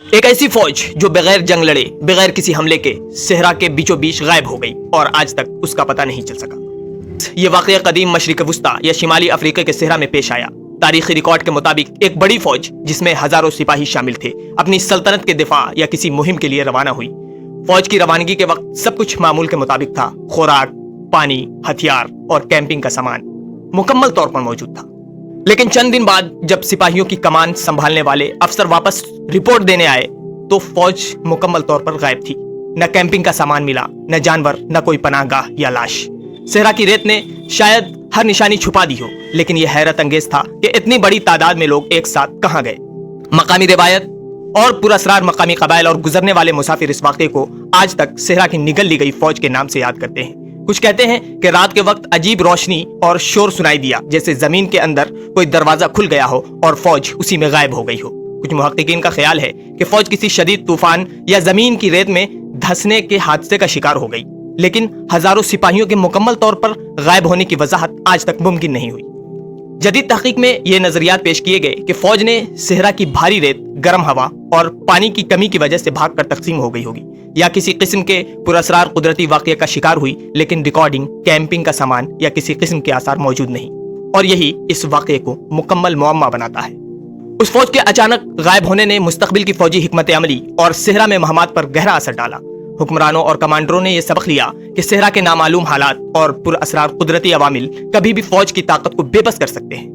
ایک ایسی فوج جو بغیر جنگ لڑے، بغیر کسی حملے کے صحرا کے بیچوں بیچ غائب ہو گئی اور آج تک اس کا پتہ نہیں چل سکا۔ یہ واقعہ قدیم مشرق وسطیٰ یا شمالی افریقہ کے صحرا میں پیش آیا۔ تاریخی ریکارڈ کے مطابق ایک بڑی فوج جس میں ہزاروں سپاہی شامل تھے اپنی سلطنت کے دفاع یا کسی مہم کے لیے روانہ ہوئی۔ فوج کی روانگی کے وقت سب کچھ معمول کے مطابق تھا۔ خوراک، پانی، ہتھیار اور کیمپنگ کا سامان مکمل طور پر موجود تھا۔ لیکن چند دن بعد جب سپاہیوں کی کمان سنبھالنے والے افسر واپس رپورٹ دینے آئے تو فوج مکمل طور پر غائب تھی۔ نہ کیمپنگ کا سامان ملا، نہ جانور، نہ کوئی پناہ گاہ یا لاش۔ صحرا کی ریت نے شاید ہر نشانی چھپا دی ہو، لیکن یہ حیرت انگیز تھا کہ اتنی بڑی تعداد میں لوگ ایک ساتھ کہاں گئے۔ مقامی روایت اور پراسرار مقامی قبائل اور گزرنے والے مسافر اس واقعے کو آج تک صحرا کی نگل لی گئی فوج کے نام سے یاد کرتے ہیں۔ کچھ کہتے ہیں کہ رات کے وقت عجیب روشنی اور شور سنائی دیا، جیسے زمین کے اندر کوئی دروازہ کھل گیا ہو اور فوج اسی میں غائب ہو گئی ہو۔ کچھ محققین کا خیال ہے کہ فوج کسی شدید طوفان یا زمین کی ریت میں دھنسنے کے حادثے کا شکار ہو گئی، لیکن ہزاروں سپاہیوں کے مکمل طور پر غائب ہونے کی وضاحت آج تک ممکن نہیں ہوئی۔ جدید تحقیق میں یہ نظریات پیش کیے گئے کہ فوج نے صحرا کی بھاری ریت، گرم ہوا اور پانی کی کمی کی وجہ سے بھاگ کر تقسیم ہو گئی ہوگی، یا کسی قسم کے پراسرار قدرتی واقعے کا شکار ہوئی، لیکن ریکارڈنگ، کیمپنگ کا سامان یا کسی قسم کے آثار موجود نہیں، اور یہی اس واقعے کو مکمل معمہ بناتا ہے۔ اس فوج کے اچانک غائب ہونے نے مستقبل کی فوجی حکمت عملی اور صحرا میں مہمات پر گہرا اثر ڈالا۔ حکمرانوں اور کمانڈروں نے یہ سبق لیا کہ صحرا کے نامعلوم حالات اور پراسرار قدرتی عوامل کبھی بھی فوج کی طاقت کو بے بس کر سکتے ہیں۔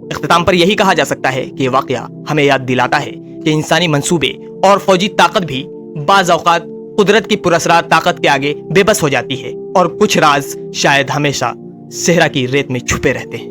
اختتام پر یہی کہا جا سکتا ہے کہ یہ واقعہ ہمیں یاد دلاتا ہے کہ انسانی منصوبے اور فوجی طاقت بھی بعض اوقات قدرت کی پراسرار طاقت کے آگے بے بس ہو جاتی ہے، اور کچھ راز شاید ہمیشہ صحرا کی ریت میں چھپے رہتے ہیں۔